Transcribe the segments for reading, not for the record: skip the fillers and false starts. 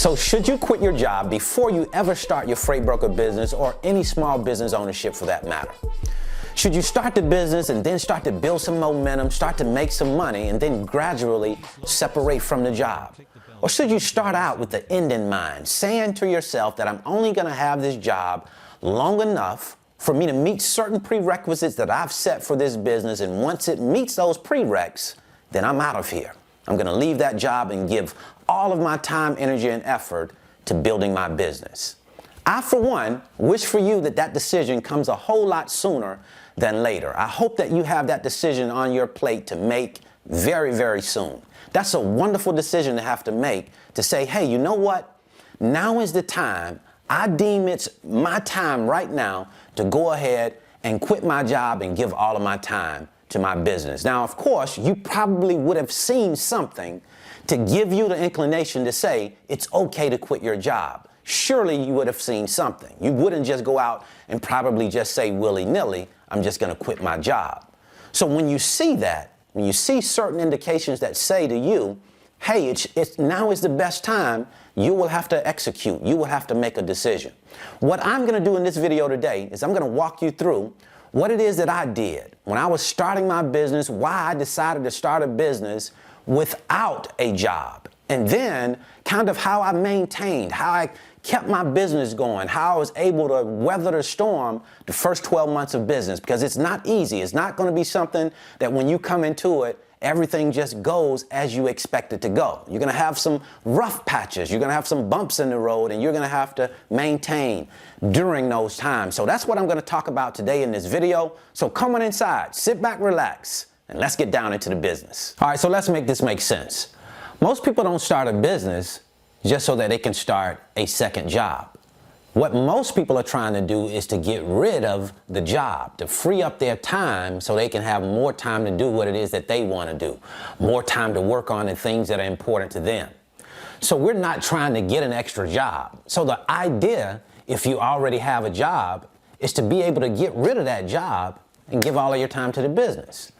So should you quit your job before you ever start your freight broker business or any small business ownership for that matter? Should you start the business and then start to build some momentum, start to make some money, and then gradually separate from the job? Or should you start out with the end in mind, saying to yourself that I'm only going to have this job long enough for me to meet certain prerequisites that I've set for this business, and once it meets those prereqs, then I'm out of here. I'm going to leave that job and give all of my time, energy, and effort to building my business. I, for one, wish for you that that decision comes a whole lot sooner than later. I hope that you have that decision on your plate to make very, very soon. That's a wonderful decision to have to make, to say, hey, you know what? Now is the time. I deem it's my time right now to go ahead and quit my job and give all of my time to my business. Now, of course, you probably would have seen something to give you the inclination to say it's okay to quit your job. Surely you would have seen something. You wouldn't just go out and probably just say willy-nilly, I'm just going to quit my job. So when you see that, when you see certain indications that say to you, hey, it's now is the best time, you will have to execute. You will have to make a decision. What I'm going to do in this video today is I'm going to walk you through what it is that I did when I was starting my business, why I decided to start a business without a job, and then kind of how I maintained, how I kept my business going, how I was able to weather the storm the first 12 months of business, because it's not easy. It's not going to be something that when you come into it, everything just goes as you expect it to go. You're going to have some rough patches. You're going to have some bumps in the road, and you're going to have to maintain during those times. So that's what I'm going to talk about today in this video. So come on inside, sit back, relax, and let's get down into the business. All right, so let's make this make sense. Most people don't start a business just so that they can start a second job. What most people are trying to do is to get rid of the job, to free up their time so they can have more time to do what it is that they want to do, more time to work on the things that are important to them. So we're not trying to get an extra job. So the idea, if you already have a job, is to be able to get rid of that job and give all of your time to the business.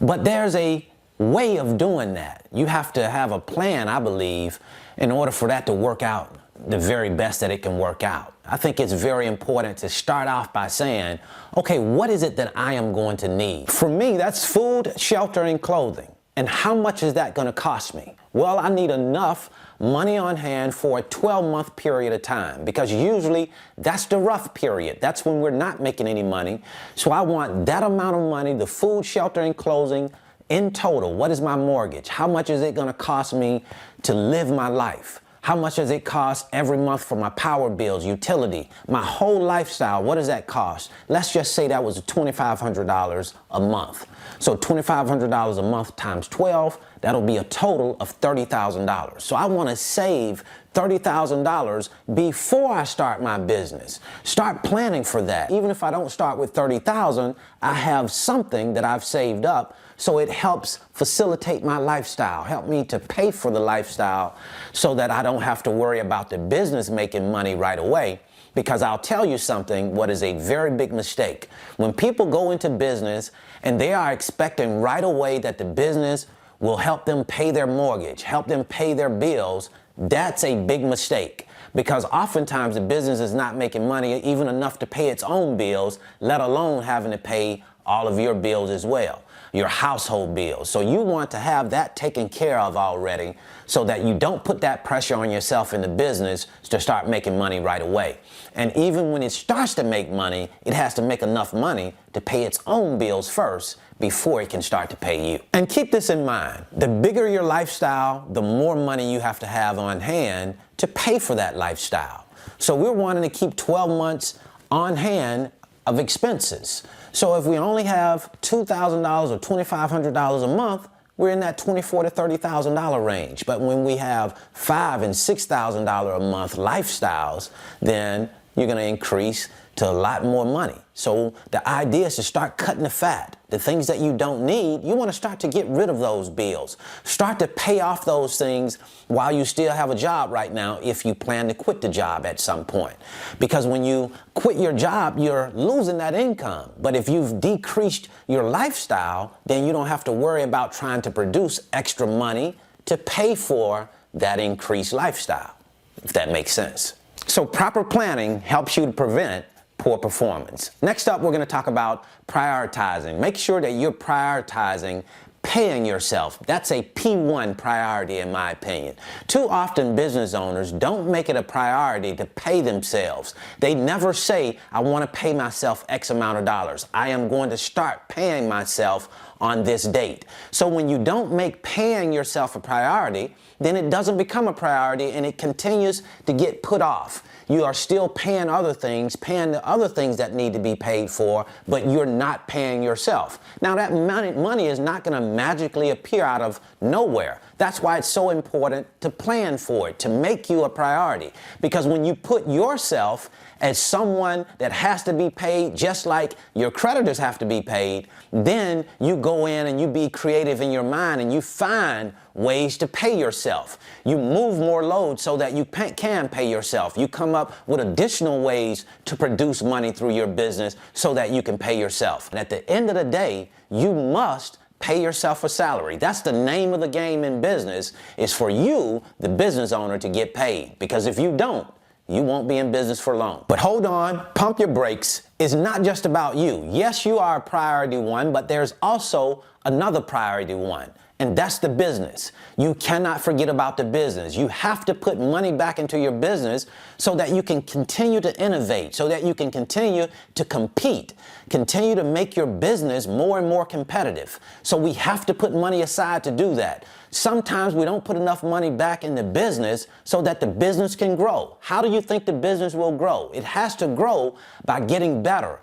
But there's a way of doing that. You have to have a plan, I believe, in order for that to work out the very best that it can work out. I think it's very important to start off by saying, okay, what is it that I am going to need? For me, that's food, shelter, and clothing. And how much is that going to cost me? Well, I need enough money on hand for a 12-month period of time, because usually that's the rough period. That's when we're not making any money. So I want that amount of money, the food, shelter, and clothing in total. What is my mortgage? How much is it going to cost me to live my life? How much does it cost every month for my power bills, utility, my whole lifestyle? What does that cost? Let's just say that was $2,500 a month. So $2,500 a month times 12, that'll be a total of $30,000. So I want to save $30,000 before I start my business. Start planning for that. Even if I don't start with $30,000, I have something that I've saved up, so it helps facilitate my lifestyle, help me to pay for the lifestyle so that I don't have to worry about the business making money right away. Because I'll tell you something, what is a very big mistake. When people go into business and they are expecting right away that the business will help them pay their mortgage, help them pay their bills, that's a big mistake. Because oftentimes the business is not making money even enough to pay its own bills, let alone having to pay all of your bills as well, your household bills. So you want to have that taken care of already so that you don't put that pressure on yourself in the business to start making money right away. And even when it starts to make money, it has to make enough money to pay its own bills first before it can start to pay you. And keep this in mind, the bigger your lifestyle, the more money you have to have on hand to pay for that lifestyle. So we're wanting to keep 12 months on hand of expenses. So if we only have $2,000 or $2,500 a month, we're in that $24,000 to $30,000 range. But when we have $5,000 and $6,000 a month lifestyles, then you're going to increase to a lot more money. So the idea is to start cutting the fat. The things that you don't need, you want to start to get rid of those bills. Start to pay off those things while you still have a job right now, if you plan to quit the job at some point. Because when you quit your job, you're losing that income. But if you've decreased your lifestyle, then you don't have to worry about trying to produce extra money to pay for that increased lifestyle. if that makes sense. So proper planning helps you to prevent poor performance. Next up, we're going to talk about prioritizing. Make sure that you're prioritizing paying yourself. That's a P1 priority in my opinion. Too often business owners don't make it a priority to pay themselves. They never say, I want to pay myself X amount of dollars. I am going to start paying myself on this date. So when you don't make paying yourself a priority, then it doesn't become a priority and it continues to get put off. You are still paying other things, paying the other things that need to be paid for, but you're not paying yourself. Now that money is not going to magically appear out of nowhere. That's why it's so important to plan for it, to make you a priority. Because when you put yourself as someone that has to be paid, just like your creditors have to be paid, then you go in and you be creative in your mind and you find ways to pay yourself. You move more load so that you can pay yourself. You come up with additional ways to produce money through your business so that you can pay yourself. And at the end of the day, you must pay yourself a salary. That's the name of the game in business, is for you, the business owner, to get paid. Because if you don't, you won't be in business for long. But hold on, pump your brakes. It's not just about you. Yes, you are a priority one, but there's also another priority one, and that's the business. You cannot forget about the business. You have to put money back into your business so that you can continue to innovate, so that you can continue to compete, continue to make your business more and more competitive. So we have to put money aside to do that. Sometimes we don't put enough money back in the business so that the business can grow. How do you think the business will grow? It has to grow by getting better,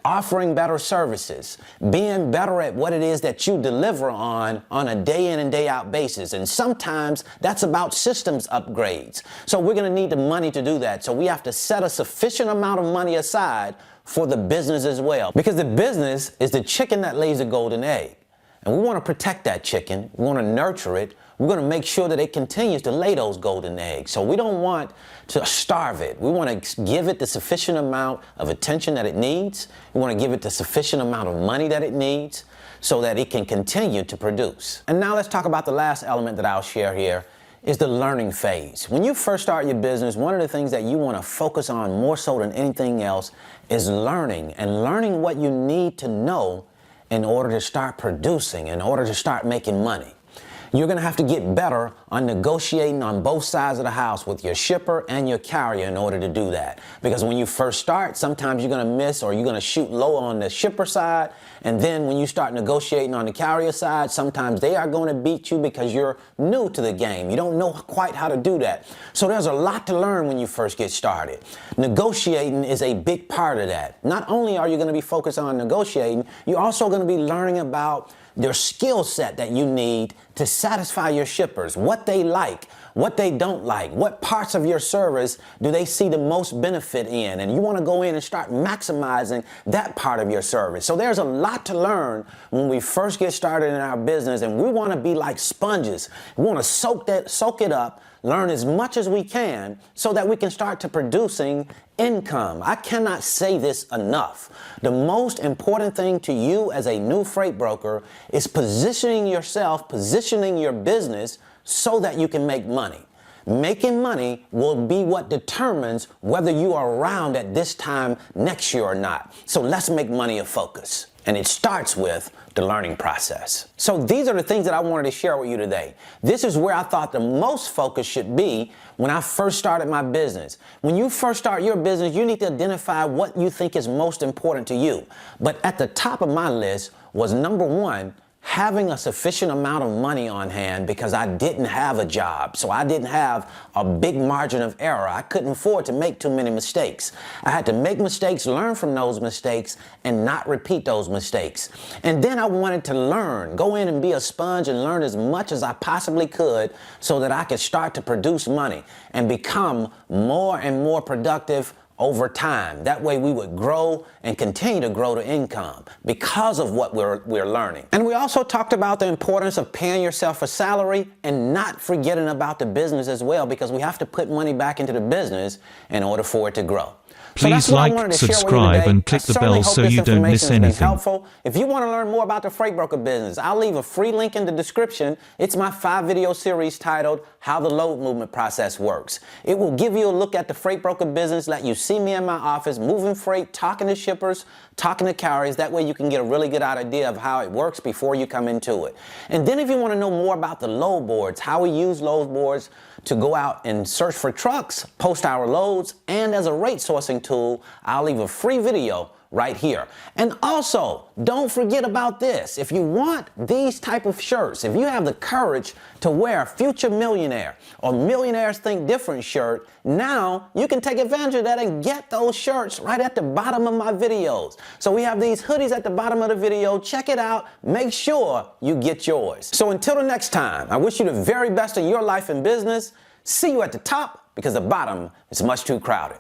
offering better services, being better at what it is that you deliver on a day in and day out basis. And sometimes that's about systems upgrades. So we're going to need the money to do that. So we have to set a sufficient amount of money aside for the business as well. Because the business is the chicken that lays the golden egg. And we want to protect that chicken. We want to nurture it. We're going to make sure that it continues to lay those golden eggs. So we don't want to starve it. We want to give it the sufficient amount of attention that it needs. We want to give it the sufficient amount of money that it needs so that it can continue to produce. And now let's talk about the last element that I'll share here, is the learning phase. When you first start your business, one of the things that you want to focus on more so than anything else is learning, and learning what you need to know in order to start producing, in order to start making money. You're going to have to get better on negotiating on both sides of the house with your shipper and your carrier in order to do that. Because when you first start, sometimes you're going to miss, or you're going to shoot low on the shipper side. And then when you start negotiating on the carrier side, sometimes they are going to beat you because you're new to the game. You don't know quite how to do that. So there's a lot to learn when you first get started. Negotiating is a big part of that. Not only are you going to be focused on negotiating, you're also going to be learning about their skill set that you need to satisfy your shippers, what they like, what they don't like, what parts of your service do they see the most benefit in, and you want to go in and start maximizing that part of your service. So there's a lot to learn when we first get started in our business, and we want to be like sponges. We want to soak it up, learn as much as we can so that we can start to producing income. I cannot say this enough. The most important thing to you as a new freight broker is positioning yourself, positioning your business so that you can make money. Making money will be what determines whether you are around at this time next year or not. So let's make money a focus. And it starts with the learning process. So these are the things that I wanted to share with you today. This is where I thought the most focus should be when I first started my business. When you first start your business, you need to identify what you think is most important to you. But at the top of my list was, number one, having a sufficient amount of money on hand, because I didn't have a job. So I didn't have a big margin of error. I couldn't afford to make too many mistakes. I had to make mistakes, learn from those mistakes, and not repeat those mistakes. And then I wanted to learn, go in and be a sponge and learn as much as I possibly could so that I could start to produce money and become more and more productive over time. That way we would grow and continue to grow the income because of what we're learning. And we also talked about the importance of paying yourself a salary and not forgetting about the business as well, because we have to put money back into the business in order for it to grow. Please like, subscribe, and click the bell so you don't miss anything. Helpful. If you want to learn more about the freight broker business, I'll leave a free link in the description. It's my 5-video series titled How the Load Movement Process Works. It will give you a look at the freight broker business, let you see me in my office, moving freight, talking to shippers, talking to carriers. That way you can get a really good idea of how it works before you come into it. And then if you want to know more about the load boards, how we use load boards to go out and search for trucks, post our loads, and as a rate sourcing tool, I'll leave a free video right here. And also, don't forget about this. If you want these type of shirts, if you have the courage to wear a Future Millionaire or Millionaires Think Different shirt, now you can take advantage of that and get those shirts right at the bottom of my videos. So we have these hoodies at the bottom of the video. Check it out. Make sure you get yours. So until the next time, I wish you the very best in your life and business. See you at the top, because the bottom is much too crowded.